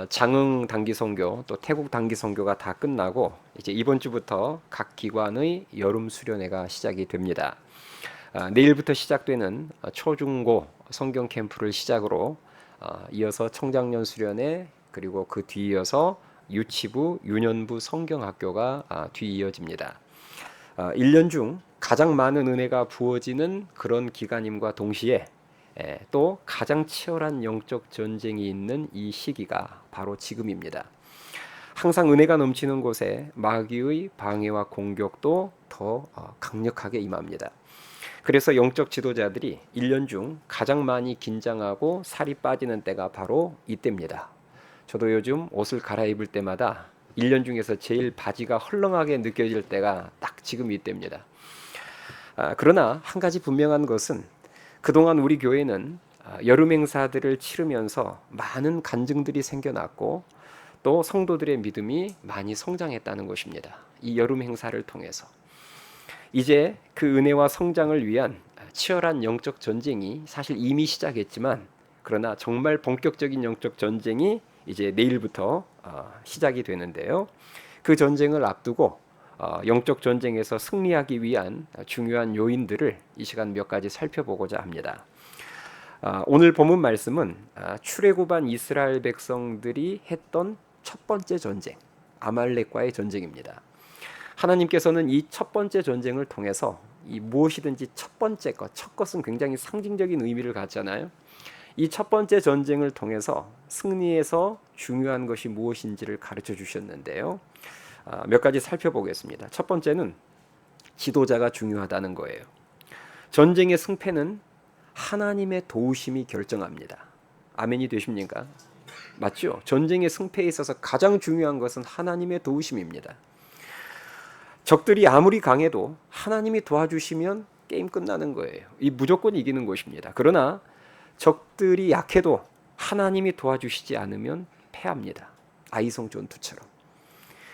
장흥 단기 선교 또 태국 단기 선교가 다 끝나고 이제 이번 주부터 각 기관의 여름 수련회가 시작이 됩니다. 내일부터 시작되는 초중고 성경 캠프를 시작으로 이어서 청장년 수련회 그리고 그 뒤이어서 유치부, 유년부 성경학교가 뒤이어집니다. 1년 중 가장 많은 은혜가 부어지는 그런 기간임과 동시에 또 가장 치열한 영적 전쟁이 있는 이 시기가 바로 지금입니다. 항상 은혜가 넘치는 곳에 마귀의 방해와 공격도 더 강력하게 임합니다. 그래서 영적 지도자들이 1년 중 가장 많이 긴장하고 살이 빠지는 때가 바로 이때입니다. 저도 요즘 옷을 갈아입을 때마다 1년 중에서 제일 바지가 헐렁하게 느껴질 때가 딱 지금 이때입니다. 그러나 한 가지 분명한 것은 그동안 우리 교회는 여름 행사들을 치르면서 많은 간증들이 생겨났고 또 성도들의 믿음이 많이 성장했다는 것입니다. 이 여름 행사를 통해서 이제 그 은혜와 성장을 위한 치열한 영적 전쟁이 사실 이미 시작했지만 그러나 정말 본격적인 영적 전쟁이 이제 내일부터 시작이 되는데요. 그 전쟁을 앞두고 영적 전쟁에서 승리하기 위한 중요한 요인들을 이 시간 몇 가지 살펴보고자 합니다. 오늘 본문 말씀은 출애굽한 이스라엘 백성들이 했던 첫 번째 전쟁, 아말렉과의 전쟁입니다. 하나님께서는 이 첫 번째 전쟁을 통해서 이 무엇이든지 첫 번째 것, 첫 것은 굉장히 상징적인 의미를 갖잖아요. 이 첫 번째 전쟁을 통해서 승리에서 중요한 것이 무엇인지를 가르쳐 주셨는데요. 몇 가지 살펴보겠습니다. 첫 번째는 지도자가 중요하다는 거예요. 전쟁의 승패는 하나님의 도우심이 결정합니다. 아멘이 되십니까? 맞죠? 전쟁의 승패에 있어서 가장 중요한 것은 하나님의 도우심입니다. 적들이 아무리 강해도 하나님이 도와주시면 게임 끝나는 거예요. 이 무조건 이기는 것입니다. 그러나 적들이 약해도 하나님이 도와주시지 않으면 패합니다. 아이성 전투처럼.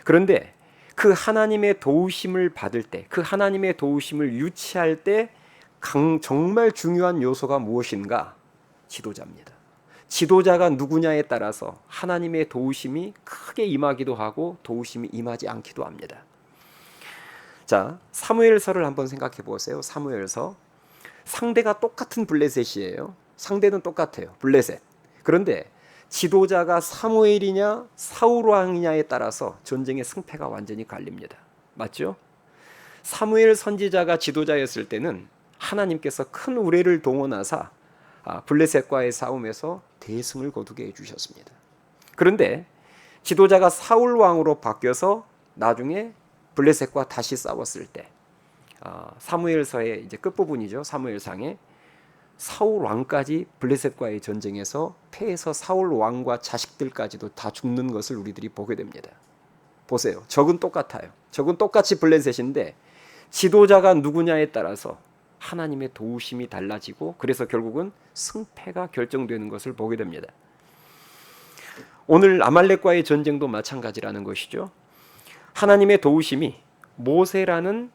그런데 그 하나님의 도우심을 받을 때, 그 하나님의 도우심을 유치할 때 정말 중요한 요소가 무엇인가? 지도자입니다. 지도자가 누구냐에 따라서 하나님의 도우심이 크게 임하기도 하고 도우심이 임하지 않기도 합니다. 자, 사무엘서를 한번 생각해 보세요. 사무엘서. 상대가 똑같은 블레셋이에요. 상대는 똑같아요. 블레셋. 그런데 지도자가 사무엘이냐 사울 왕이냐에 따라서 전쟁의 승패가 완전히 갈립니다. 맞죠? 사무엘 선지자가 지도자였을 때는 하나님께서 큰 우레를 동원하사 블레셋과의 싸움에서 대승을 거두게 해주셨습니다. 그런데 지도자가 사울 왕으로 바뀌어서 나중에 블레셋과 다시 싸웠을 때 사무엘서의 이제 끝부분이죠. 사무엘상에 사울 왕까지 블레셋과의 전쟁에서 패해서 사울 왕과 자식들까지도 다 죽는 것을 우리들이 보게 됩니다. 보세요. 적은 똑같아요. 적은 똑같이 블레셋인데 지도자가 누구냐에 따라서 하나님의 도우심이 달라지고 그래서 결국은 승패가 결정되는 것을 보게 됩니다. 오늘 아말렉과의 전쟁도 마찬가지라는 것이죠. 하나님의 도우심이 모세라는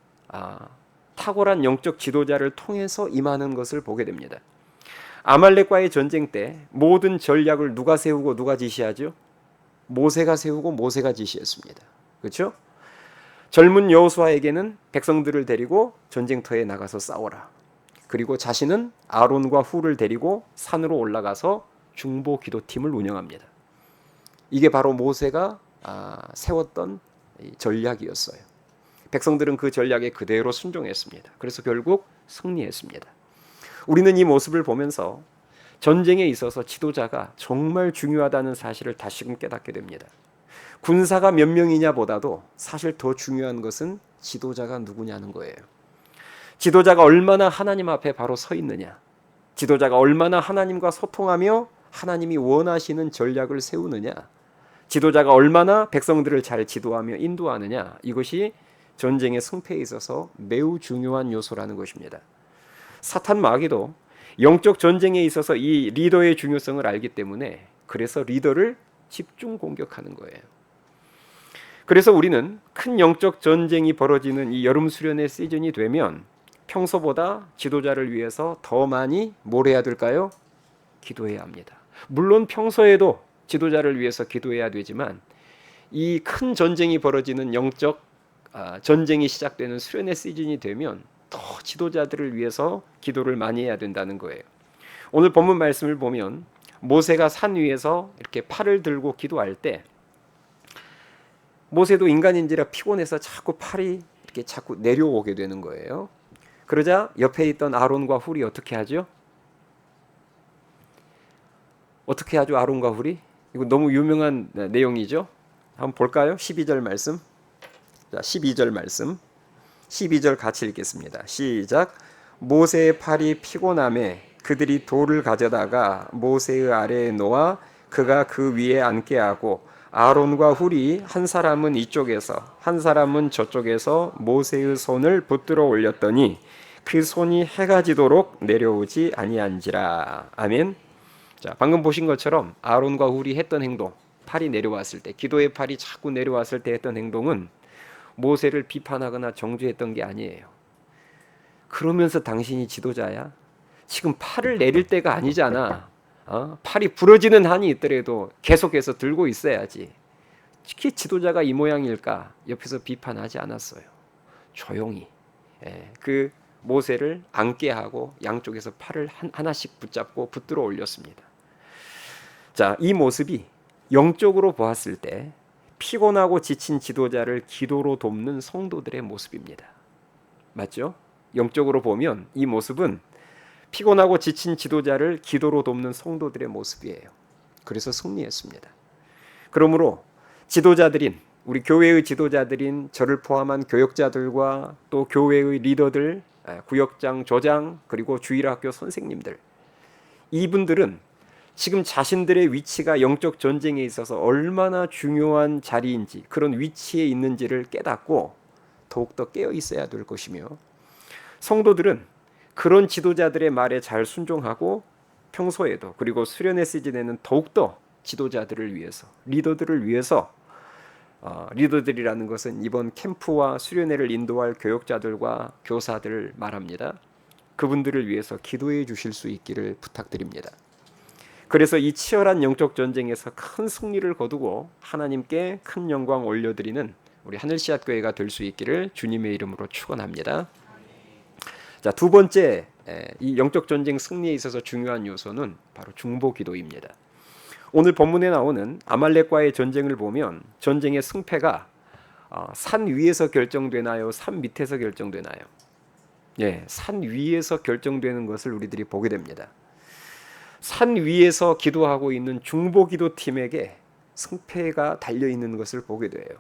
탁월한 영적 지도자를 통해서 임하는 것을 보게 됩니다. 아말렉과의 전쟁 때 모든 전략을 누가 세우고 누가 지시하죠? 모세가 세우고 모세가 지시했습니다. 그렇죠? 젊은 여호수아에게는 백성들을 데리고 전쟁터에 나가서 싸워라. 그리고 자신은 아론과 훌을 데리고 산으로 올라가서 중보 기도팀을 운영합니다. 이게 바로 모세가 세웠던 전략이었어요. 백성들은 그 전략에 그대로 순종했습니다. 그래서 결국 승리했습니다. 우리는 이 모습을 보면서 전쟁에 있어서 지도자가 정말 중요하다는 사실을 다시금 깨닫게 됩니다. 군사가 몇 명이냐 보다도 사실 더 중요한 것은 지도자가 누구냐는 거예요. 지도자가 얼마나 하나님 앞에 바로 서 있느냐, 지도자가 얼마나 하나님과 소통하며 하나님이 원하시는 전략을 세우느냐, 지도자가 얼마나 백성들을 잘 지도하며 인도하느냐, 이것이 전쟁의 승패에 있어서 매우 중요한 요소라는 것입니다. 사탄 마귀도 영적 전쟁에 있어서 이 리더의 중요성을 알기 때문에 그래서 리더를 집중 공격하는 거예요. 그래서 우리는 큰 영적 전쟁이 벌어지는 이 여름 수련의 시즌이 되면 평소보다 지도자를 위해서 더 많이 뭘 해야 될까요? 기도해야 합니다. 물론 평소에도 지도자를 위해서 기도해야 되지만 이 큰 전쟁이 벌어지는 영적 전쟁이 시작되는 수련의 시즌이 되면 더 지도자들을 위해서 기도를 많이 해야 된다는 거예요. 오늘 본문 말씀을 보면 모세가 산 위에서 이렇게 팔을 들고 기도할 때 모세도 인간인지라 피곤해서 자꾸 팔이 이렇게 자꾸 내려오게 되는 거예요. 그러자 옆에 있던 아론과 훌이 어떻게 하죠? 어떻게 하죠? 아론과 훌이? 이거 너무 유명한 내용이죠. 한번 볼까요? 12절 말씀. 자, 12절 말씀. 12절 같이 읽겠습니다. 시작. 모세의 팔이 피곤함에 그들이 돌을 가져다가 모세의 아래에 놓아 그가 그 위에 앉게 하고 아론과 훌이 한 사람은 이쪽에서 한 사람은 저쪽에서 모세의 손을 붙들어 올렸더니 그 손이 해가 지도록 내려오지 아니한지라. 아멘. 자, 방금 보신 것처럼 아론과 훌이 했던 행동, 팔이 내려왔을 때, 기도의 팔이 자꾸 내려왔을 때 했던 행동은 모세를 비판하거나 정죄했던 게 아니에요. 그러면서 당신이 지도자야? 지금 팔을 내릴 때가 아니잖아. 팔이 부러지는 한이 있더라도 계속해서 들고 있어야지. 특히 지도자가 이 모양일까? 옆에서 비판하지 않았어요. 조용히 그 모세를 앉게 하고 양쪽에서 팔을 하나씩 붙잡고 붙들어 올렸습니다. 자, 이 모습이 영적으로 보았을 때 피곤하고 지친 지도자를 기도로 돕는 성도들의 모습입니다. 맞죠? 영적으로 보면 이 모습은 피곤하고 지친 지도자를 기도로 돕는 성도들의 모습이에요. 그래서 승리했습니다. 그러므로 지도자들인 우리 교회의 지도자들인 저를 포함한 교역자들과 또 교회의 리더들, 구역장, 조장, 그리고 주일학교 선생님들, 이분들은 지금 자신들의 위치가 영적 전쟁에 있어서 얼마나 중요한 자리인지, 그런 위치에 있는지를 깨닫고 더욱더 깨어 있어야 될 것이며, 성도들은 그런 지도자들의 말에 잘 순종하고 평소에도, 그리고 수련의 시즌에는 더욱더 지도자들을 위해서, 리더들을 위해서, 리더들이라는 것은 이번 캠프와 수련회를 인도할 교역자들과 교사들을 말합니다. 그분들을 위해서 기도해 주실 수 있기를 부탁드립니다. 그래서 이 치열한 영적 전쟁에서 큰 승리를 거두고 하나님께 큰 영광 올려드리는 우리 하늘씨앗교회가 될 수 있기를 주님의 이름으로 축원합니다. 자, 두 번째 이 영적 전쟁 승리에 있어서 중요한 요소는 바로 중보기도입니다. 오늘 본문에 나오는 아말렉과의 전쟁을 보면 전쟁의 승패가 산 위에서 결정되나요? 산 밑에서 결정되나요? 예, 산 위에서 결정되는 것을 우리들이 보게 됩니다. 산 위에서 기도하고 있는 중보기도 팀에게 승패가 달려 있는 것을 보게 돼요.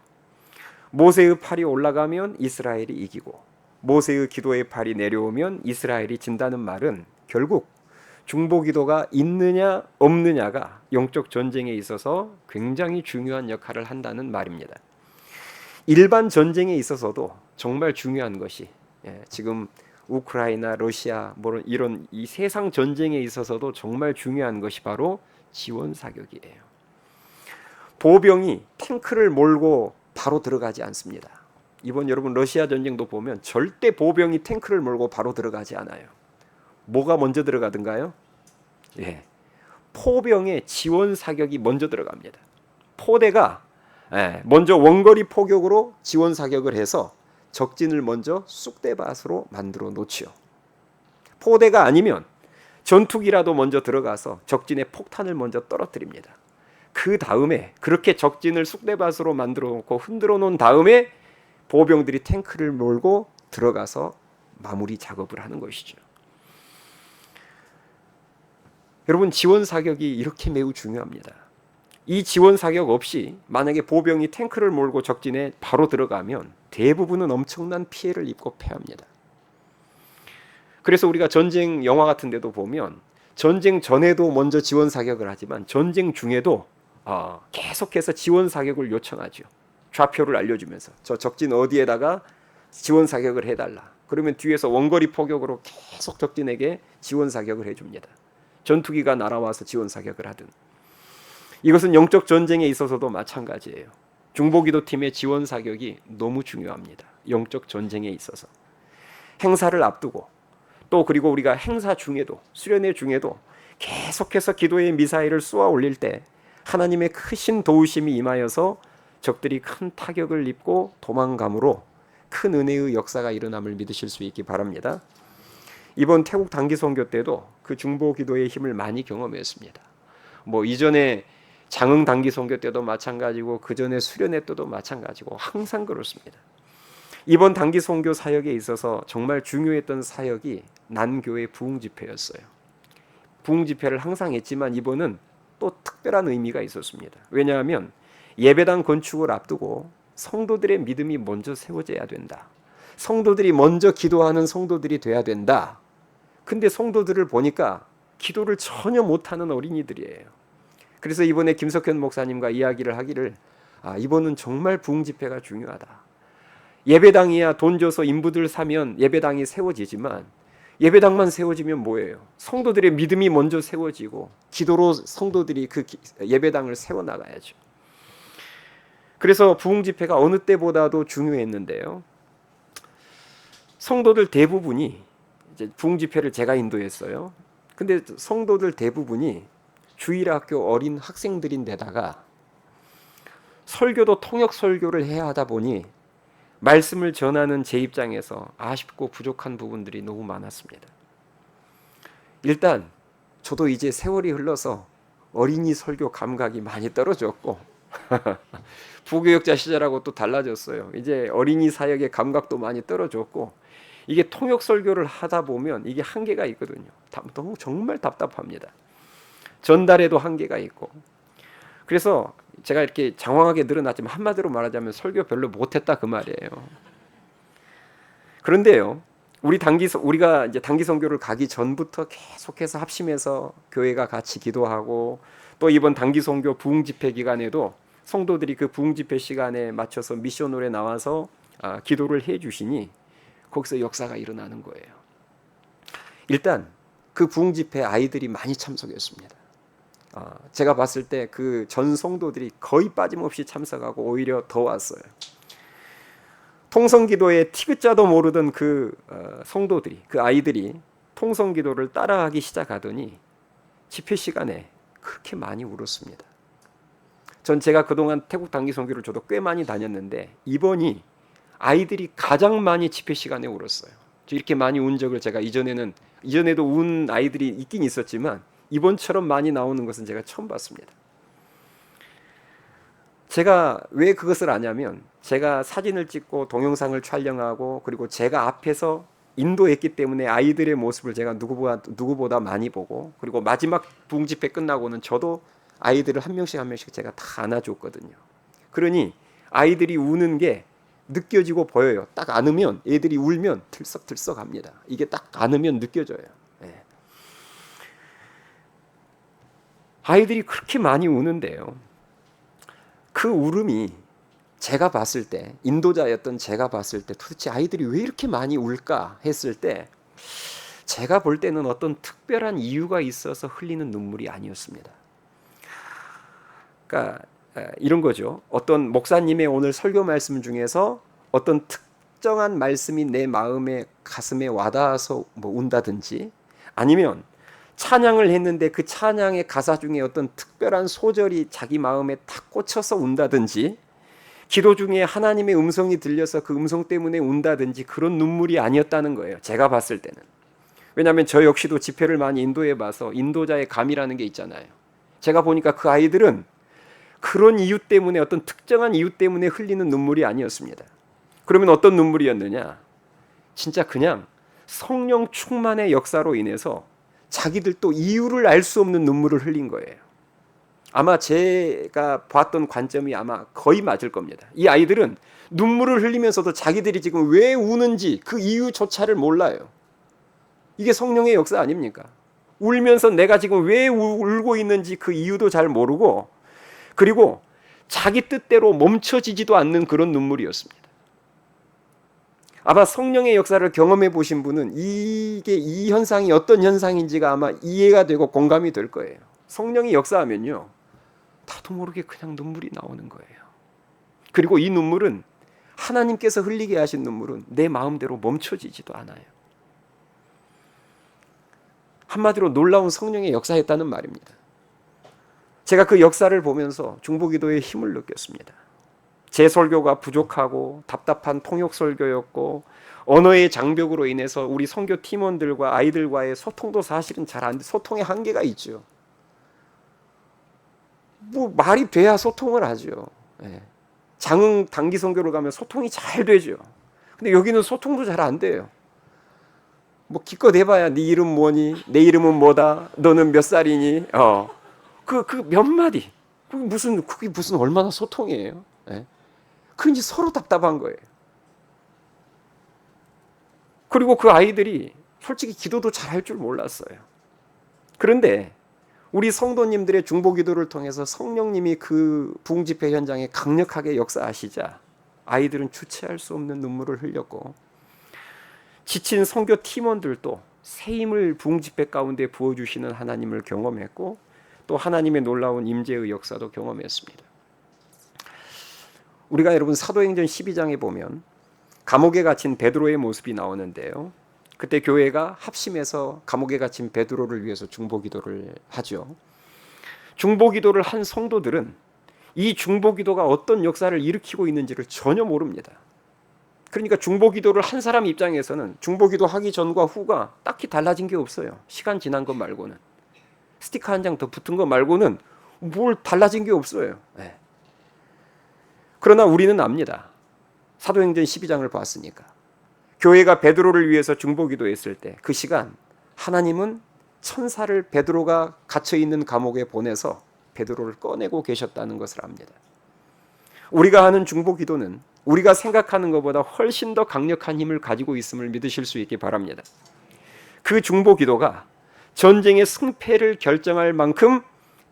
모세의 팔이 올라가면 이스라엘이 이기고 모세의 기도의 팔이 내려오면 이스라엘이 진다는 말은 결국 중보기도가 있느냐 없느냐가 영적 전쟁에 있어서 굉장히 중요한 역할을 한다는 말입니다. 일반 전쟁에 있어서도 정말 중요한 것이, 지금 우크라이나, 러시아, 이런 이 세상 전쟁에 있어서도 정말 중요한 것이 바로 지원 사격이에요. 보병이 탱크를 몰고 바로 들어가지 않습니다. 이번 여러분 러시아 전쟁도 보면 절대 보병이 탱크를 몰고 바로 들어가지 않아요. 뭐가 먼저 들어가든가요? 예, 포병의 지원 사격이 먼저 들어갑니다. 포대가 먼저 원거리 포격으로 지원 사격을 해서 적진을 먼저 쑥대밭으로 만들어 놓지요. 포대가 아니면 전투기라도 먼저 들어가서 적진에 폭탄을 먼저 떨어뜨립니다. 그 다음에 그렇게 적진을 쑥대밭으로 만들어 놓고 흔들어 놓은 다음에 보병들이 탱크를 몰고 들어가서 마무리 작업을 하는 것이죠. 여러분, 지원 사격이 이렇게 매우 중요합니다. 이 지원 사격 없이 만약에 보병이 탱크를 몰고 적진에 바로 들어가면 대부분은 엄청난 피해를 입고 패합니다. 그래서 우리가 전쟁 영화 같은 데도 보면 전쟁 전에도 먼저 지원 사격을 하지만 전쟁 중에도 계속해서 지원 사격을 요청하죠. 좌표를 알려주면서 저 적진 어디에다가 지원 사격을 해달라. 그러면 뒤에서 원거리 포격으로 계속 적진에게 지원 사격을 해줍니다. 전투기가 날아와서 지원 사격을 하든. 이것은 영적 전쟁에 있어서도 마찬가지예요. 중보기도 팀의 지원 사격이 너무 중요합니다. 영적 전쟁에 있어서. 행사를 앞두고 또 그리고 우리가 행사 중에도, 수련회 중에도 계속해서 기도의 미사일을 쏘아 올릴 때 하나님의 크신 도우심이 임하여서 적들이 큰 타격을 입고 도망감으로 큰 은혜의 역사가 일어남을 믿으실 수 있기 바랍니다. 이번 태국 단기 선교 때도 그 중보 기도의 힘을 많이 경험했습니다. 이전에 장흥 단기 선교 때도 마찬가지고 그 전에 수련회 때도 마찬가지고 항상 그렇습니다. 이번 단기 선교 사역에 있어서 정말 중요했던 사역이 난교회 부흥 집회였어요. 부흥 집회를 항상 했지만 이번은 또 특별한 의미가 있었습니다. 왜냐하면 예배당 건축을 앞두고 성도들의 믿음이 먼저 세워져야 된다. 성도들이 먼저 기도하는 성도들이 돼야 된다. 근데 성도들을 보니까 기도를 전혀 못하는 어린이들이에요. 그래서 이번에 김석현 목사님과 이야기를 하기를 이번은 정말 부흥 집회가 중요하다. 예배당이야 돈 줘서 인부들 사면 예배당이 세워지지만 예배당만 세워지면 뭐예요? 성도들의 믿음이 먼저 세워지고 기도로 성도들이 그 예배당을 세워나가야죠. 그래서 부흥 집회가 어느 때보다도 중요했는데요. 성도들 대부분이 이제 부흥 집회를 제가 인도했어요. 근데 성도들 대부분이 주일학교 어린 학생들인데다가 설교도 통역 설교를 해야 하다 보니 말씀을 전하는 제 입장에서 아쉽고 부족한 부분들이 너무 많았습니다. 일단 저도 이제 세월이 흘러서 어린이 설교 감각이 많이 떨어졌고 부교육자 시절하고 또 달라졌어요. 이제 어린이 사역의 감각도 많이 떨어졌고 이게 통역 설교를 하다 보면 이게 한계가 있거든요. 너무 정말 답답합니다. 전달에도 한계가 있고. 그래서 제가 이렇게 장황하게 늘어났지만 한마디로 말하자면 설교 별로 못했다 그 말이에요. 그런데요, 우리가 이제 단기 선교를 가기 전부터 계속해서 합심해서 교회가 같이 기도하고 또 이번 단기 선교 부흥 집회 기간에도 성도들이 그 부흥 집회 시간에 맞춰서 미션홀에 나와서 기도를 해 주시니 거기서 역사가 일어나는 거예요. 일단 그 부흥 집회 아이들이 많이 참석했습니다. 제가 봤을 때 그 전 성도들이 거의 빠짐없이 참석하고 오히려 더 왔어요. 통성기도에 티귿자도 모르던 그 성도들이, 그 아이들이 통성기도를 따라하기 시작하더니 집회 시간에 그렇게 많이 울었습니다. 전 제가 그동안 태국 단기 선교를 저도 꽤 많이 다녔는데 이번이 아이들이 가장 많이 집회 시간에 울었어요. 이렇게 많이 운 적을 제가 이전에도 운 아이들이 있긴 있었지만 이번처럼 많이 나오는 것은 제가 처음 봤습니다. 제가 왜 그것을 아냐면 제가 사진을 찍고 동영상을 촬영하고 그리고 제가 앞에서 인도했기 때문에 아이들의 모습을 제가 누구보다 많이 보고 그리고 마지막 부흥 집회 끝나고는 저도 아이들을 한 명씩 제가 다 안아줬거든요. 그러니 아이들이 우는 게 느껴지고 보여요. 딱 안으면 애들이 울면 들썩들썩합니다. 이게 딱 안으면 느껴져요. 네. 아이들이 그렇게 많이 우는데요. 그 울음이 제가 봤을 때 인도자였던 제가 봤을 때 도대체 아이들이 왜 이렇게 많이 울까 했을 때 제가 볼 때는 어떤 특별한 이유가 있어서 흘리는 눈물이 아니었습니다. 그러니까 이런 거죠. 어떤 목사님의 오늘 설교 말씀 중에서 어떤 특정한 말씀이 내 마음에 가슴에 와닿아서 운다든지 아니면 찬양을 했는데 그 찬양의 가사 중에 어떤 특별한 소절이 자기 마음에 탁 꽂혀서 운다든지 기도 중에 하나님의 음성이 들려서 그 음성 때문에 운다든지 그런 눈물이 아니었다는 거예요. 제가 봤을 때는. 왜냐하면 저 역시도 집회를 많이 인도해 봐서 인도자의 감이라는 게 있잖아요. 제가 보니까 그 아이들은 그런 이유 때문에 어떤 특정한 이유 때문에 흘리는 눈물이 아니었습니다. 그러면 어떤 눈물이었느냐? 진짜 그냥 성령 충만의 역사로 인해서 자기들도 이유를 알 수 없는 눈물을 흘린 거예요. 아마 제가 봤던 관점이 아마 거의 맞을 겁니다. 이 아이들은 눈물을 흘리면서도 자기들이 지금 왜 우는지 그 이유조차를 몰라요. 이게 성령의 역사 아닙니까? 울면서 내가 지금 왜 울고 있는지 그 이유도 잘 모르고 그리고 자기 뜻대로 멈춰지지도 않는 그런 눈물이었습니다. 아마 성령의 역사를 경험해 보신 분은 이 현상이 어떤 현상인지가 아마 이해가 되고 공감이 될 거예요. 성령이 역사하면요. 나도 모르게 그냥 눈물이 나오는 거예요. 그리고 이 눈물은 하나님께서 흘리게 하신 눈물은 내 마음대로 멈춰지지도 않아요. 한마디로 놀라운 성령의 역사였다는 말입니다. 제가 그 역사를 보면서 중보기도의 힘을 느꼈습니다. 제 설교가 부족하고 답답한 통역 설교였고 언어의 장벽으로 인해서 우리 선교 팀원들과 아이들과의 소통도 사실은 잘 안 돼. 소통의 한계가 있죠. 뭐 말이 돼야 소통을 하죠. 예. 장흥 단기 선교를 가면 소통이 잘 되죠. 근데 여기는 소통도 잘 안 돼요. 뭐 기껏 해봐야 네 이름 뭐니? 내 이름은 뭐다? 너는 몇 살이니? 그 몇 마디. 그게 무슨 얼마나 소통이에요? 예? 그 이제 서로 답답한 거예요. 그리고 그 아이들이 솔직히 기도도 잘 할 줄 몰랐어요. 그런데 우리 성도님들의 중보기도를 통해서 성령님이 그 부흥집회 현장에 강력하게 역사하시자 아이들은 주체할 수 없는 눈물을 흘렸고 지친 선교 팀원들도 새 힘을 부흥집회 가운데 부어주시는 하나님을 경험했고 또 하나님의 놀라운 임재의 역사도 경험했습니다. 우리가 여러분 사도행전 12장에 보면 감옥에 갇힌 베드로의 모습이 나오는데요. 그때 교회가 합심해서 감옥에 갇힌 베드로를 위해서 중보기도를 하죠. 중보기도를 한 성도들은 이 중보기도가 어떤 역사를 일으키고 있는지를 전혀 모릅니다. 그러니까 중보기도를 한 사람 입장에서는 중보기도 하기 전과 후가 딱히 달라진 게 없어요. 시간 지난 것 말고는. 스티커 한 장 더 붙은 것 말고는 뭘 달라진 게 없어요. 네. 그러나 우리는 압니다. 사도행전 12장을 봤으니까. 교회가 베드로를 위해서 중보기도했을 때 그 시간 하나님은 천사를 베드로가 갇혀있는 감옥에 보내서 베드로를 꺼내고 계셨다는 것을 압니다. 우리가 하는 중보기도는 우리가 생각하는 것보다 훨씬 더 강력한 힘을 가지고 있음을 믿으실 수 있기 바랍니다. 그 중보기도가 전쟁의 승패를 결정할 만큼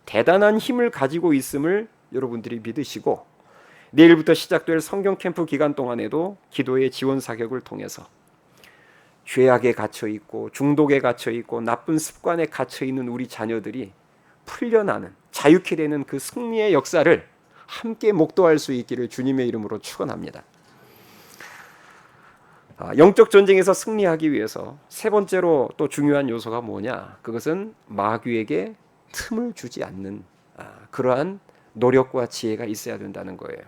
대단한 힘을 가지고 있음을 여러분들이 믿으시고 내일부터 시작될 성경 캠프 기간 동안에도 기도의 지원 사격을 통해서 죄악에 갇혀 있고 중독에 갇혀 있고 나쁜 습관에 갇혀 있는 우리 자녀들이 풀려나는 자유케 되는 그 승리의 역사를 함께 목도할 수 있기를 주님의 이름으로 축원합니다. 영적 전쟁에서 승리하기 위해서 세 번째로 또 중요한 요소가 뭐냐? 그것은 마귀에게 틈을 주지 않는 그러한 노력과 지혜가 있어야 된다는 거예요.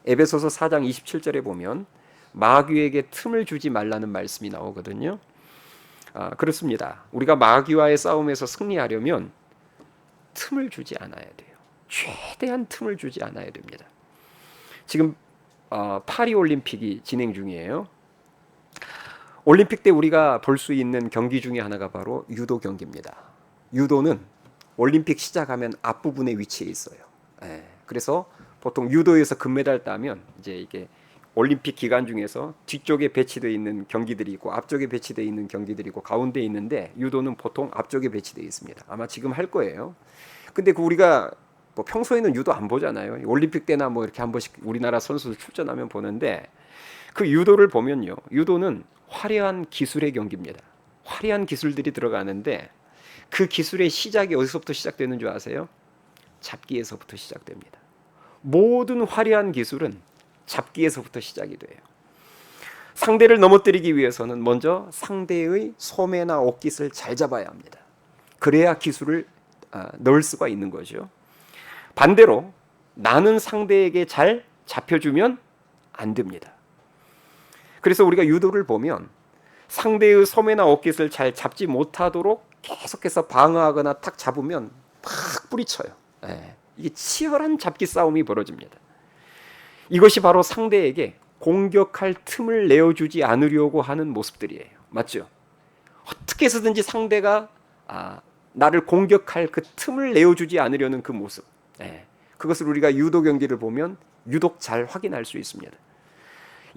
에베소서 4장 27절에 보면 마귀에게 틈을 주지 말라는 말씀이 나오거든요. 그렇습니다. 우리가 마귀와의 싸움에서 승리하려면 틈을 주지 않아야 돼요. 최대한 틈을 주지 않아야 됩니다. 지금 파리 올림픽이 진행 중이에요. 올림픽 때 우리가 볼 수 있는 경기 중에 하나가 바로 유도 경기입니다. 유도는 올림픽 시작하면 앞부분에 위치해 있어요. 그래서 보통 유도에서 금메달 따면 이제 이게 올림픽 기간 중에서 뒤쪽에 배치되어 있는 경기들이 있고 앞쪽에 배치되어 있는 경기들이 있고 가운데 있는데 유도는 보통 앞쪽에 배치되어 있습니다. 아마 지금 할 거예요. 근데 우리가 뭐 평소에는 유도 안 보잖아요. 올림픽 때나 뭐 이렇게 한 번씩 우리나라 선수들 출전하면 보는데 그 유도를 보면요. 유도는 화려한 기술의 경기입니다. 화려한 기술들이 들어가는데 그 기술의 시작이 어디서부터 시작되는 줄 아세요? 잡기에서부터 시작됩니다. 모든 화려한 기술은 잡기에서부터 시작이 돼요. 상대를 넘어뜨리기 위해서는 먼저 상대의 소매나 옷깃을 잘 잡아야 합니다. 그래야 기술을 넣을 수가 있는 거죠. 반대로 나는 상대에게 잘 잡혀주면 안 됩니다. 그래서 우리가 유도를 보면 상대의 소매나 옷깃을 잘 잡지 못하도록 계속해서 방어하거나 탁 잡으면 팍 뿌리쳐요. 이게 치열한 잡기 싸움이 벌어집니다. 이것이 바로 상대에게 공격할 틈을 내어주지 않으려고 하는 모습들이에요. 맞죠? 어떻게 해서든지 상대가 나를 공격할 그 틈을 내어주지 않으려는 그 모습. 그것을 우리가 유도 경기를 보면 유독 잘 확인할 수 있습니다.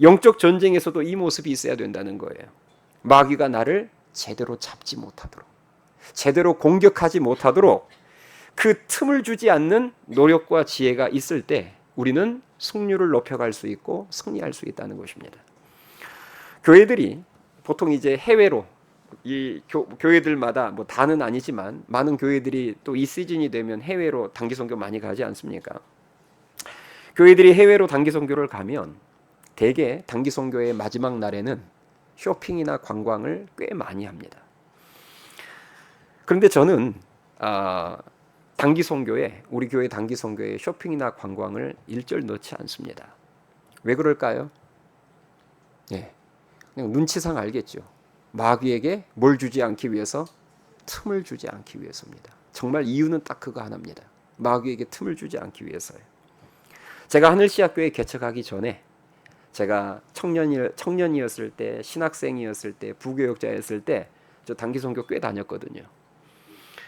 영적 전쟁에서도 이 모습이 있어야 된다는 거예요. 마귀가 나를 제대로 잡지 못하도록, 제대로 공격하지 못하도록 그 틈을 주지 않는 노력과 지혜가 있을 때 우리는 승률을 높여갈 수 있고 승리할 수 있다는 것입니다. 교회들이 보통 이제 해외로 이 교회들마다 뭐 다는 아니지만 많은 교회들이 또 이 시즌이 되면 해외로 단기 선교 많이 가지 않습니까? 교회들이 해외로 단기 선교를 가면 대개 단기 선교의 마지막 날에는 쇼핑이나 관광을 꽤 많이 합니다. 그런데 저는 단기 선교에 우리 교회 단기 선교에 쇼핑이나 관광을 일절 넣지 않습니다. 왜 그럴까요? 예, 그냥 눈치상 알겠죠. 마귀에게 뭘 주지 않기 위해서? 틈을 주지 않기 위해서입니다. 정말 이유는 딱 그거 하나입니다. 마귀에게 틈을 주지 않기 위해서예요. 제가 하늘시학교에 개척하기 전에 제가 청년이었을 때, 신학생이었을 때, 부교역자였을 때 저 단기 선교 꽤 다녔거든요.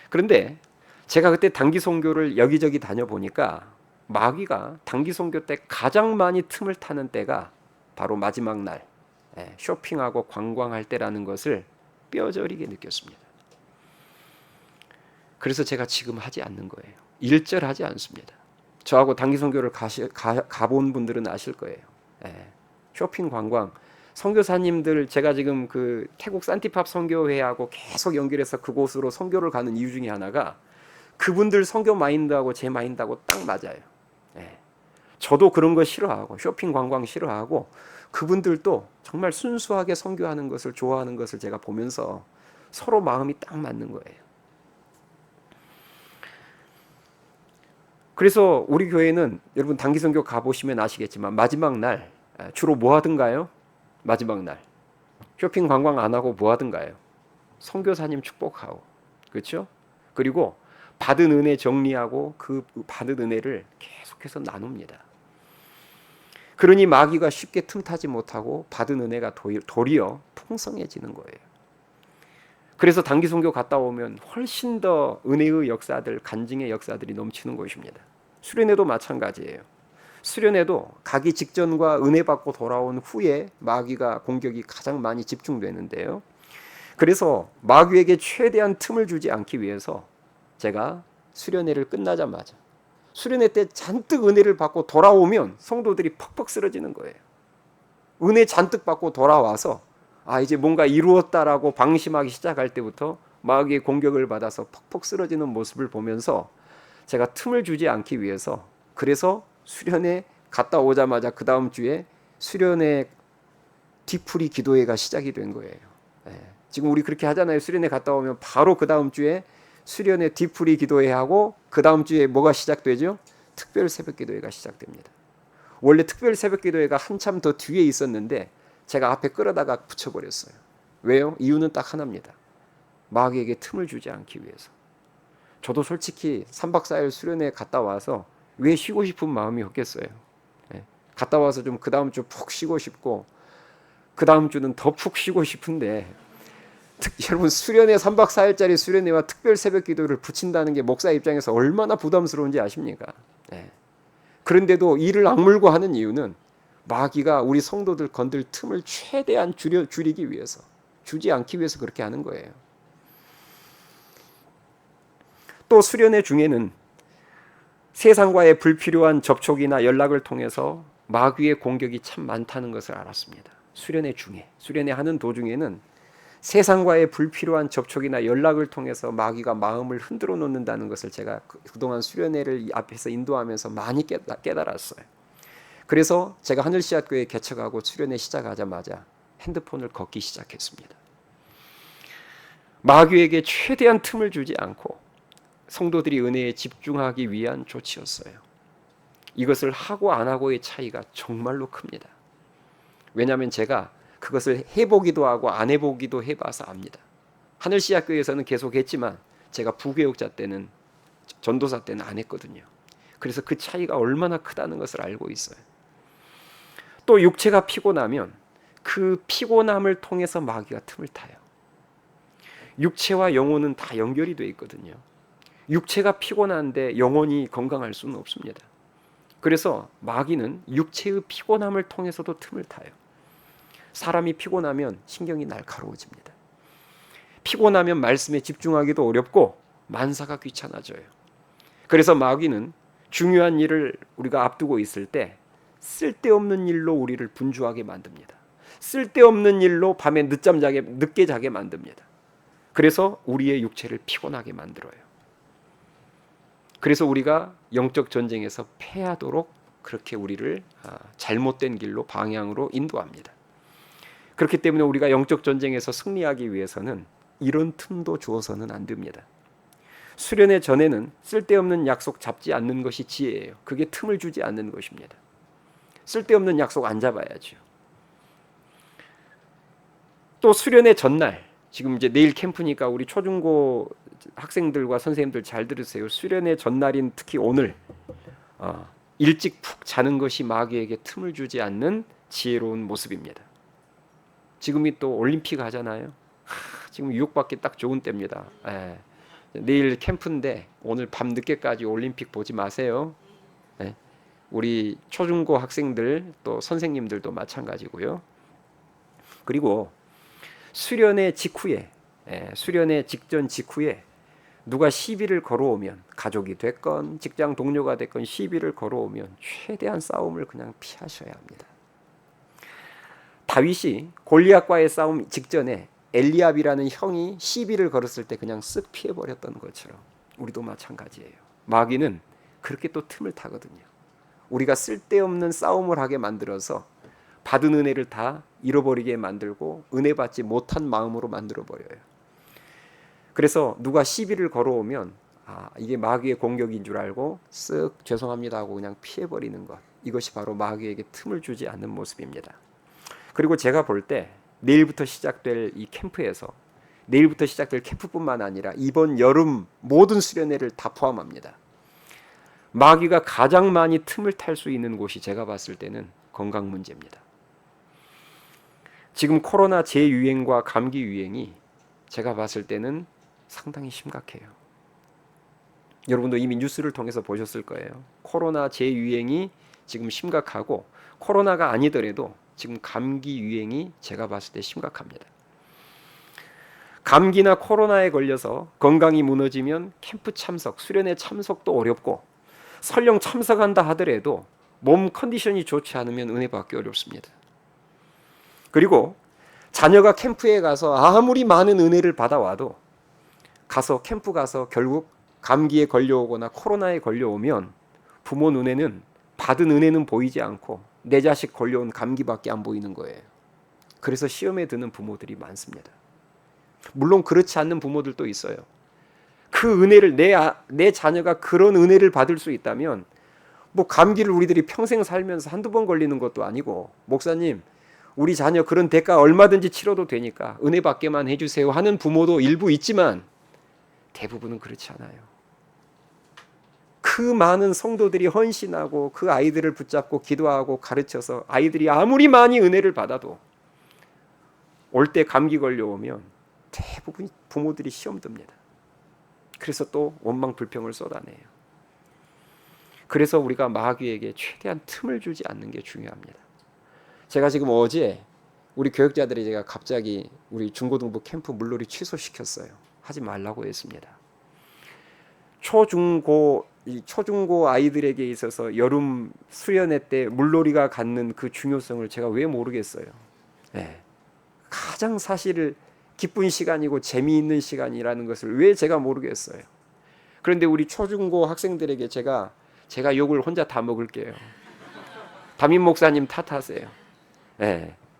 그런데 제가 그때 단기 선교를 여기저기 다녀보니까 마귀가 단기 선교 때 가장 많이 틈을 타는 때가 바로 마지막 날 쇼핑하고 관광할 때라는 것을 뼈저리게 느꼈습니다. 그래서 제가 지금 하지 않는 거예요. 일절하지 않습니다. 저하고 단기 선교를 가본 분들은 아실 거예요. 쇼핑 관광 선교사님들, 제가 지금 그 태국 산티팝 선교회하고 계속 연결해서 그곳으로 선교를 가는 이유 중에 하나가 그분들 선교 마인드하고 제 마인드하고 딱 맞아요. 저도 그런 거 싫어하고 쇼핑 관광 싫어하고 그분들도 정말 순수하게 선교하는 것을 좋아하는 것을 제가 보면서 서로 마음이 딱 맞는 거예요. 그래서 우리 교회는 여러분 단기 선교 가보시면 아시겠지만 마지막 날 주로 뭐 하든가요? 마지막 날 쇼핑 관광 안 하고 뭐 하든가요? 선교사님 축복하고, 그렇죠? 그리고 받은 은혜 정리하고 그 받은 은혜를 계속해서 나눕니다. 그러니 마귀가 쉽게 틈타지 못하고 받은 은혜가 도리어 풍성해지는 거예요. 그래서 단기 선교 갔다 오면 훨씬 더 은혜의 역사들, 간증의 역사들이 넘치는 것입니다. 수련회도 마찬가지예요. 수련회도 가기 직전과 은혜 받고 돌아온 후에 마귀가 공격이 가장 많이 집중되는데요. 그래서 마귀에게 최대한 틈을 주지 않기 위해서 제가 수련회를 끝나자마자 수련회 때 잔뜩 은혜를 받고 돌아오면 성도들이 퍽퍽 쓰러지는 거예요. 은혜 잔뜩 받고 돌아와서 이제 뭔가 이루었다라고 방심하기 시작할 때부터 마귀의 공격을 받아서 퍽퍽 쓰러지는 모습을 보면서 제가 틈을 주지 않기 위해서, 그래서 수련회 갔다 오자마자 그 다음 주에 수련회 뒤풀이 기도회가 시작이 된 거예요. 지금 우리 그렇게 하잖아요. 수련회 갔다 오면 바로 그 다음 주에 수련회 뒤풀이 기도회 하고 그 다음 주에 뭐가 시작되죠? 특별 새벽 기도회가 시작됩니다. 원래 특별 새벽 기도회가 한참 더 뒤에 있었는데 제가 앞에 끌어다가 붙여버렸어요. 왜요? 이유는 딱 하나입니다. 마귀에게 틈을 주지 않기 위해서. 저도 솔직히 3박 4일 수련회 갔다 와서 왜 쉬고 싶은 마음이 없겠어요. 갔다 와서 좀 그 다음 주 푹 쉬고 싶고 그 다음 주는 더 푹 쉬고 싶은데 여러분 수련회 3박 4일짜리 수련회와 특별 새벽 기도를 붙인다는 게 목사 입장에서 얼마나 부담스러운지 아십니까? 그런데도 이를 악물고 하는 이유는 마귀가 우리 성도들 건들 틈을 최대한 줄이기 위해서, 주지 않기 위해서 그렇게 하는 거예요. 또 수련회 중에는 세상과의 불필요한 접촉이나 연락을 통해서 마귀의 공격이 참 많다는 것을 알았습니다. 수련회 하는 도중에는 세상과의 불필요한 접촉이나 연락을 통해서 마귀가 마음을 흔들어 놓는다는 것을 제가 그동안 수련회를 앞에서 인도하면서 많이 깨달았어요. 그래서 제가 하늘시학교에 개척하고 수련회 시작하자마자 핸드폰을 걷기 시작했습니다. 마귀에게 최대한 틈을 주지 않고 성도들이 은혜에 집중하기 위한 조치였어요. 이것을 하고 안 하고의 차이가 정말로 큽니다. 왜냐하면 제가 그것을 해보기도 하고 안 해보기도 해봐서 압니다. 하늘시학교에서는 계속 했지만 제가 부교육자 때는, 전도사 때는 안 했거든요. 그래서 그 차이가 얼마나 크다는 것을 알고 있어요. 또 육체가 피곤하면 그 피곤함을 통해서 마귀가 틈을 타요. 육체와 영혼은 다 연결이 돼 있거든요. 육체가 피곤한데 영혼이 건강할 수는 없습니다. 그래서 마귀는 육체의 피곤함을 통해서도 틈을 타요. 사람이 피곤하면 신경이 날카로워집니다. 피곤하면 말씀에 집중하기도 어렵고 만사가 귀찮아져요. 그래서 마귀는 중요한 일을 우리가 앞두고 있을 때 쓸데없는 일로 우리를 분주하게 만듭니다. 쓸데없는 일로 밤에 늦게 자게 만듭니다. 그래서 우리의 육체를 피곤하게 만들어요. 그래서 우리가 영적 전쟁에서 패하도록 그렇게 우리를 잘못된 길로, 방향으로 인도합니다. 그렇기 때문에 우리가 영적 전쟁에서 승리하기 위해서는 이런 틈도 주어서는 안 됩니다. 수련회 전에는 쓸데없는 약속 잡지 않는 것이 지혜예요. 그게 틈을 주지 않는 것입니다. 쓸데없는 약속 안 잡아야죠. 또 수련회 전날, 지금 이제 내일 캠프니까 우리 초중고 학생들과 선생님들 잘 들으세요. 수련회 전날인 특히 오늘 일찍 푹 자는 것이 마귀에게 틈을 주지 않는 지혜로운 모습입니다. 지금이 또 올림픽 하잖아요. 지금 유혹받기 딱 좋은 때입니다. 내일 캠프인데 오늘 밤 늦게까지 올림픽 보지 마세요. 우리 초중고 학생들 또 선생님들도 마찬가지고요. 그리고 수련회 직후에, 수련회 직전 직후에 누가 시비를 걸어오면, 가족이 됐건 직장 동료가 됐건 시비를 걸어오면 최대한 싸움을 그냥 피하셔야 합니다. 다윗이 골리앗과의 싸움 직전에 엘리압이라는 형이 시비를 걸었을 때 그냥 쓱 피해버렸던 것처럼 우리도 마찬가지예요. 마귀는 그렇게 또 틈을 타거든요. 우리가 쓸데없는 싸움을 하게 만들어서 받은 은혜를 다 잃어버리게 만들고 은혜 받지 못한 마음으로 만들어버려요. 그래서 누가 시비를 걸어오면 이게 마귀의 공격인 줄 알고 쓱 죄송합니다 하고 그냥 피해버리는 것, 이것이 바로 마귀에게 틈을 주지 않는 모습입니다. 그리고 제가 볼 때 내일부터 시작될 이 캠프에서, 내일부터 시작될 캠프뿐만 아니라 이번 여름 모든 수련회를 다 포함합니다. 마귀가 가장 많이 틈을 탈 수 있는 곳이 제가 봤을 때는 건강 문제입니다. 지금 코로나 재유행과 감기 유행이 제가 봤을 때는 상당히 심각해요. 여러분도 이미 뉴스를 통해서 보셨을 거예요. 코로나 재유행이 지금 심각하고 코로나가 아니더라도 지금 감기 유행이 제가 봤을 때 심각합니다. 감기나 코로나에 걸려서 건강이 무너지면 캠프 참석, 수련회 참석도 어렵고 설령 참석한다 하더라도 몸 컨디션이 좋지 않으면 은혜 받기 어렵습니다. 그리고 자녀가 캠프에 가서 아무리 많은 은혜를 받아와도 캠프 가서 결국 감기에 걸려오거나 코로나에 걸려오면 부모 눈에는 받은 은혜는 보이지 않고 내 자식 걸려온 감기밖에 안 보이는 거예요. 그래서 시험에 드는 부모들이 많습니다. 물론 그렇지 않는 부모들도 있어요. 그 은혜를 내 자녀가 그런 은혜를 받을 수 있다면 뭐 감기를 우리들이 평생 살면서 한두 번 걸리는 것도 아니고, 목사님 우리 자녀 그런 대가 얼마든지 치러도 되니까 은혜 받게만 해주세요 하는 부모도 일부 있지만 대부분은 그렇지 않아요. 그 많은 성도들이 헌신하고 그 아이들을 붙잡고 기도하고 가르쳐서 아이들이 아무리 많이 은혜를 받아도 올 때 감기 걸려오면 대부분 부모들이 시험 듭니다. 그래서 또 원망 불평을 쏟아내요. 그래서 우리가 마귀에게 최대한 틈을 주지 않는 게 중요합니다. 제가 지금 어제 우리 교역자들이 제가 갑자기 우리 중고등부 캠프 물놀이 취소시켰어요. 하지 말라고 했습니다. 초중고 아이들에게 있어서 여름 수련회 때 물놀이가 갖는 그 중요성을 제가 왜 모르겠어요. 가장 사실 기쁜 시간이고 재미있는 시간이라는 것을 왜 제가 모르겠어요. 그런데 우리 초중고 학생들에게 제가 욕을 혼자 다 먹을게요. 담임 목사님 탓하세요.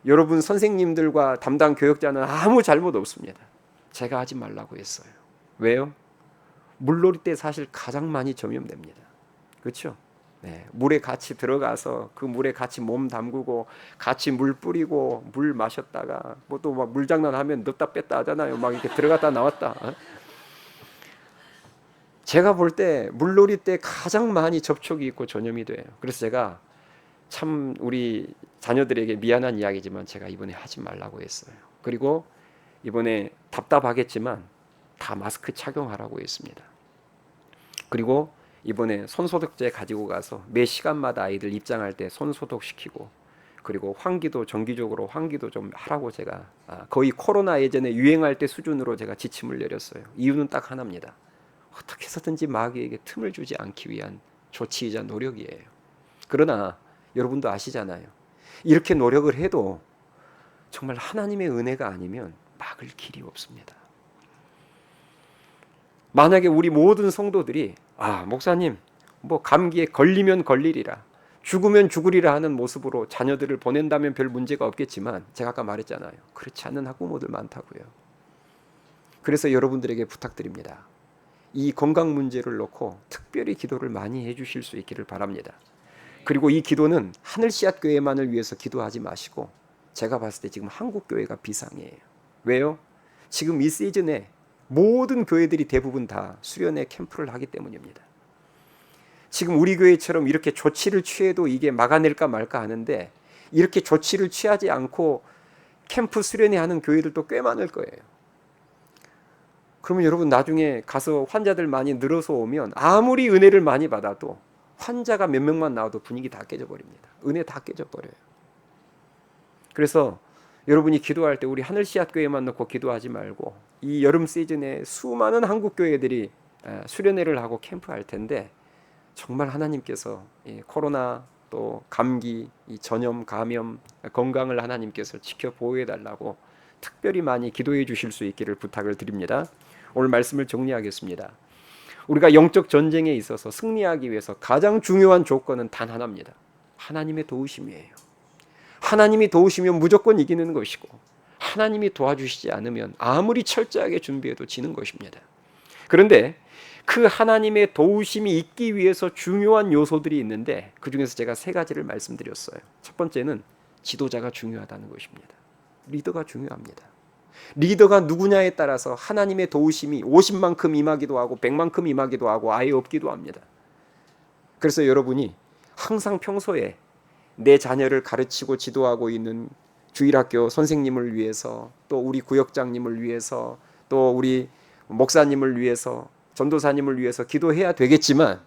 여러분 선생님들과 담당 교역자는 아무 잘못 없습니다. 제가 하지 말라고 했어요. 왜요? 물놀이 때 사실 가장 많이 점염됩니다. 그렇죠? 물에 같이 들어가서 그 물에 같이 몸 담그고 같이 물 뿌리고 물 마셨다가 뭐 또 막 물장난하면 넣었다 뺐다 하잖아요. 막 이렇게 들어갔다 나왔다. 제가 볼 때 물놀이 때 가장 많이 접촉이 있고 전염이 돼요. 그래서 제가 참 우리 자녀들에게 미안한 이야기지만 제가 이번에 하지 말라고 했어요. 그리고 이번에 답답하겠지만 다 마스크 착용하라고 했습니다. 그리고 이번에 손소독제 가지고 가서 매 시간마다 아이들 입장할 때 손소독시키고, 그리고 환기도 정기적으로 환기도 좀 하라고 제가 거의 코로나 예전에 유행할 때 수준으로 제가 지침을 내렸어요. 이유는 딱 하나입니다. 어떻게 해서든지 마귀에게 틈을 주지 않기 위한 조치이자 노력이에요. 그러나 여러분도 아시잖아요. 이렇게 노력을 해도 정말 하나님의 은혜가 아니면 막을 길이 없습니다. 만약에 우리 모든 성도들이 목사님 뭐 감기에 걸리면 걸리리라, 죽으면 죽으리라 하는 모습으로 자녀들을 보낸다면 별 문제가 없겠지만 제가 아까 말했잖아요. 그렇지 않은 학부모들 많다고요. 그래서 여러분들에게 부탁드립니다. 이 건강 문제를 놓고 특별히 기도를 많이 해주실 수 있기를 바랍니다. 그리고 이 기도는 하늘씨앗교회만을 위해서 기도하지 마시고 제가 봤을 때 지금 한국교회가 비상이에요. 왜요? 지금 이 시즌에 모든 교회들이 대부분 다 수련회 캠프를 하기 때문입니다. 지금 우리 교회처럼 이렇게 조치를 취해도 이게 막아낼까 말까 하는데 이렇게 조치를 취하지 않고 캠프 수련회 하는 교회들도 꽤 많을 거예요. 그러면 여러분 나중에 가서 환자들 많이 늘어서 오면 아무리 은혜를 많이 받아도 환자가 몇 명만 나와도 분위기 다 깨져버립니다. 은혜 다 깨져버려요. 그래서 여러분이 기도할 때 우리 하늘씨앗교회만 놓고 기도하지 말고 이 여름 시즌에 수많은 한국교회들이 수련회를 하고 캠프할 텐데 정말 하나님께서 코로나 또 감기, 이 전염, 감염, 건강을 하나님께서 지켜 보호해 달라고 특별히 많이 기도해 주실 수 있기를 부탁을 드립니다. 오늘 말씀을 정리하겠습니다. 우리가 영적 전쟁에 있어서 승리하기 위해서 가장 중요한 조건은 단 하나입니다. 하나님의 도우심이에요. 하나님이 도우시면 무조건 이기는 것이고 하나님이 도와주시지 않으면 아무리 철저하게 준비해도 지는 것입니다. 그런데 그 하나님의 도우심이 있기 위해서 중요한 요소들이 있는데 그 중에서 제가 3가지를 말씀드렸어요. 첫 번째는 지도자가 중요하다는 것입니다. 리더가 중요합니다. 리더가 누구냐에 따라서 하나님의 도우심이 50만큼 임하기도 하고 100만큼 임하기도 하고 아예 없기도 합니다. 그래서 여러분이 항상 평소에 내 자녀를 가르치고 지도하고 있는 주일학교 선생님을 위해서 또 우리 구역장님을 위해서 또 우리 목사님을 위해서 전도사님을 위해서 기도해야 되겠지만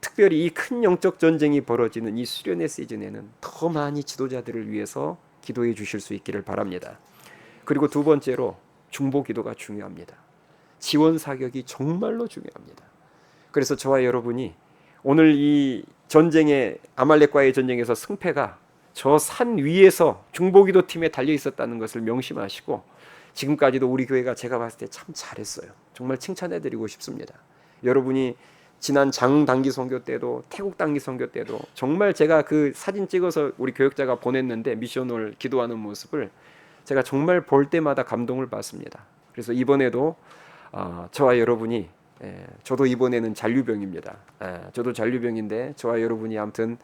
특별히 이 큰 영적 전쟁이 벌어지는 이 수련회 시즌에는 더 많이 지도자들을 위해서 기도해 주실 수 있기를 바랍니다. 그리고 2번째로 중보 기도가 중요합니다. 지원 사격이 정말로 중요합니다. 그래서 저와 여러분이 오늘 이 전쟁에 아말렉과의 전쟁에서 승패가 저 산 위에서 중보기도 팀에 달려 있었다는 것을 명심하시고 지금까지도 우리 교회가 제가 봤을 때 참 잘했어요. 정말 칭찬해드리고 싶습니다. 여러분이 지난 장 단기 선교 때도 태국 단기 선교 때도 정말 제가 그 사진 찍어서 우리 교역자가 보냈는데 미션을 기도하는 모습을 제가 정말 볼 때마다 감동을 받습니다. 그래서 이번에도 저와 여러분이 저도 이번에는 잔류병입니다. 저도 잔류병인데 저와 여러분이 아무튼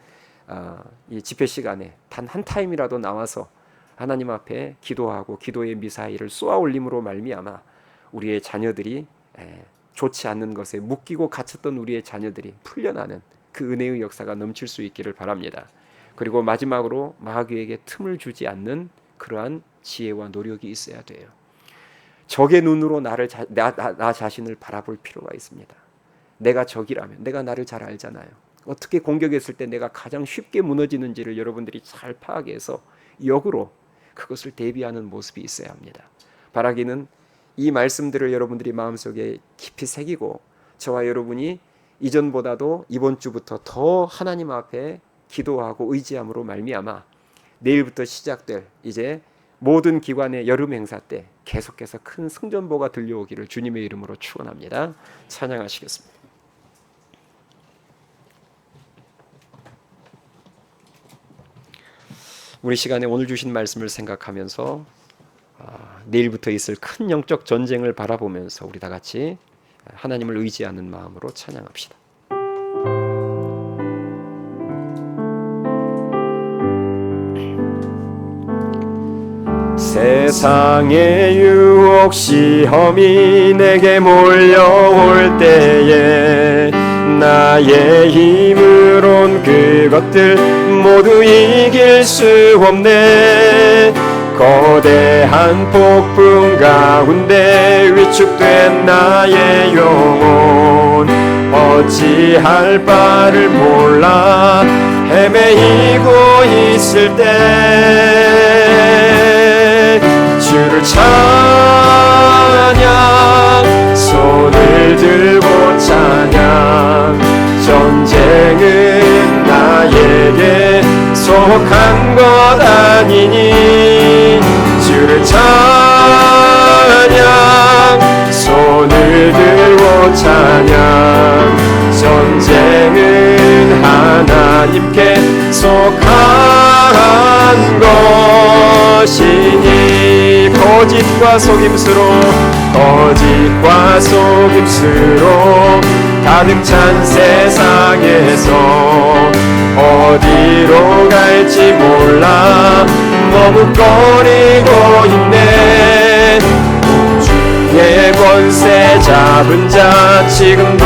이 집회 시간에 단 한 타임이라도 나와서 하나님 앞에 기도하고 기도의 미사일을 쏘아 올림으로 말미암아 우리의 자녀들이 좋지 않는 것에 묶이고 갇혔던 우리의 자녀들이 풀려나는 그 은혜의 역사가 넘칠 수 있기를 바랍니다. 그리고 마지막으로 마귀에게 틈을 주지 않는 그러한 지혜와 노력이 있어야 돼요. 적의 눈으로 나 자신을 바라볼 필요가 있습니다. 내가 적이라면 내가 나를 잘 알잖아요. 어떻게 공격했을 때 내가 가장 쉽게 무너지는지를 여러분들이 잘 파악해서 역으로 그것을 대비하는 모습이 있어야 합니다. 바라기는 이 말씀들을 여러분들이 마음속에 깊이 새기고 저와 여러분이 이전보다도 이번 주부터 더 하나님 앞에 기도하고 의지함으로 말미암아 내일부터 시작될 이제 모든 기관의 여름 행사 때 계속해서 큰 승전보가 들려오기를 주님의 이름으로 축원합니다. 찬양하시겠습니다. 우리 시간에 오늘 주신 말씀을 생각하면서 내일부터 있을 큰 영적 전쟁을 바라보면서 우리 다 같이 하나님을 의지하는 마음으로 찬양합시다. 세상의 유혹 시험이 내게 몰려올 때에 나의 힘으론 그것들 모두 이길 수 없네. 거대한 폭풍 가운데 위축된 나의 영혼 어찌할 바를 몰라 헤매이고 있을 때 주를 찬양 손을 들고 찬양 전쟁은 나에게 속한 것 아니니 주를 찬양 손을 들고 찬양 전쟁은 하나님께 속한 것이니 거짓과 속임수로 가득 찬 세상에서 어디로 갈지 몰라 머뭇거리고 있네. 우주의 권세 잡은 자 지금도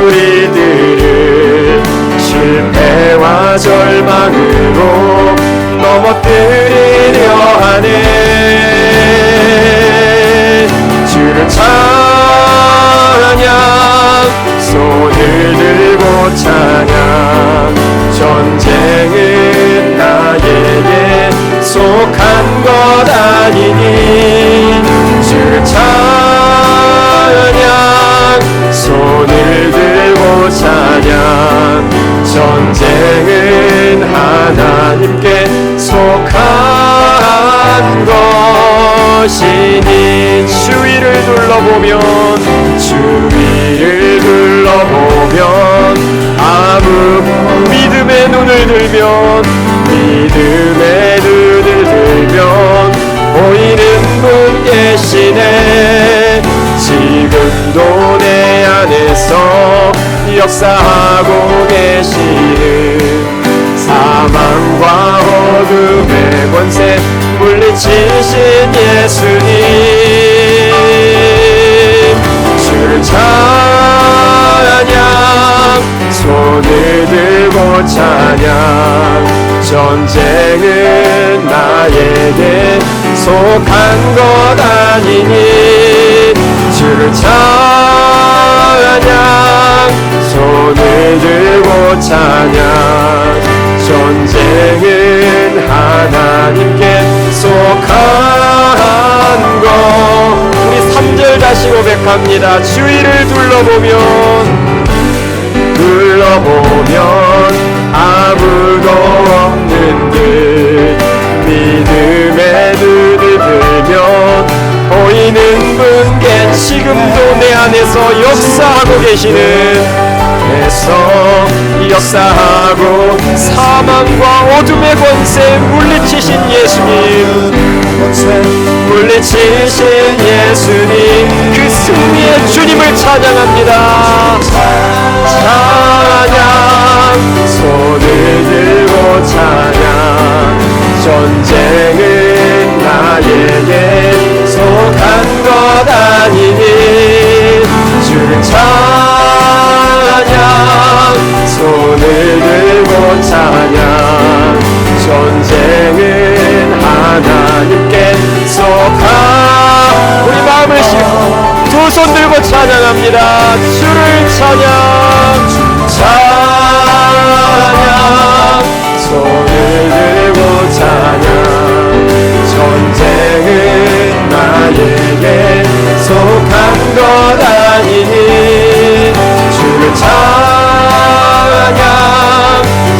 우리들을 실패와 절망으로 넘어뜨리려 하네. 주를 찬양, 손을 들고 찬양. 전쟁은 나에게 속한 것 아니니. 주를 찬양, 손을 들고 찬양. 전쟁은 하나님께 속한 것이니. 주위를 둘러보면 아무 믿음의 눈을 들면 보이는 분 계시네. 지금도 내 안에서 역사하고 계시는 사망과 어둠의 권세 물리치신 예수님. 주를 찬양, 손을 들고 찬양. 전쟁은 나에게 속한 것 아니니. 주를 찬양, 손을 들고 찬양. 전쟁은 하나님께 속한 것. 우리 3절 다시 고백합니다. 주위를 둘러보면 아무도 없는 듯 믿음의 눈을 들면 보이는 분께 지금도 내 안에서 역사하고 계시는 역사하고 사망과 어둠의 권세 물리치신 예수님. 물리치신 예수님, 그 승리의 주님을 찬양합니다. 찬양, 손을 들고 찬양. 전쟁은 나에게 속한 것 아니니. 주를 찬양, 손을 들고 찬양. 전쟁은 하나님께 속한. 우리 마음을 두 손 들고 찬양합니다. 주를 찬양, 손을 들고 찬양. 전쟁은 나에게 속한 것 아니니. 주를 찬양,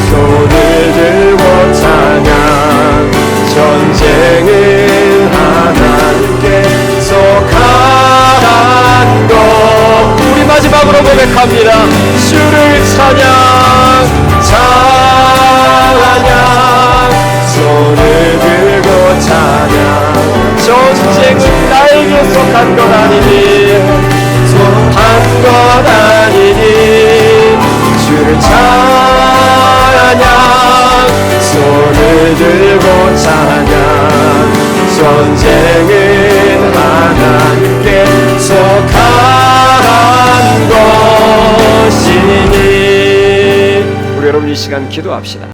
손을 들고 찬양. 전쟁은 하나님께 속한 것. 우리 마지막으로 고백합니다. 주를 찬양, 손을 들고 찬양. 전쟁은 나에게 속한 것 아니니. 속한 것 아니니. 주를 찬양, 손을 들고 찬양. 전쟁은 하나님께 속한 것이니. 우리 여러분 이 시간 기도합시다.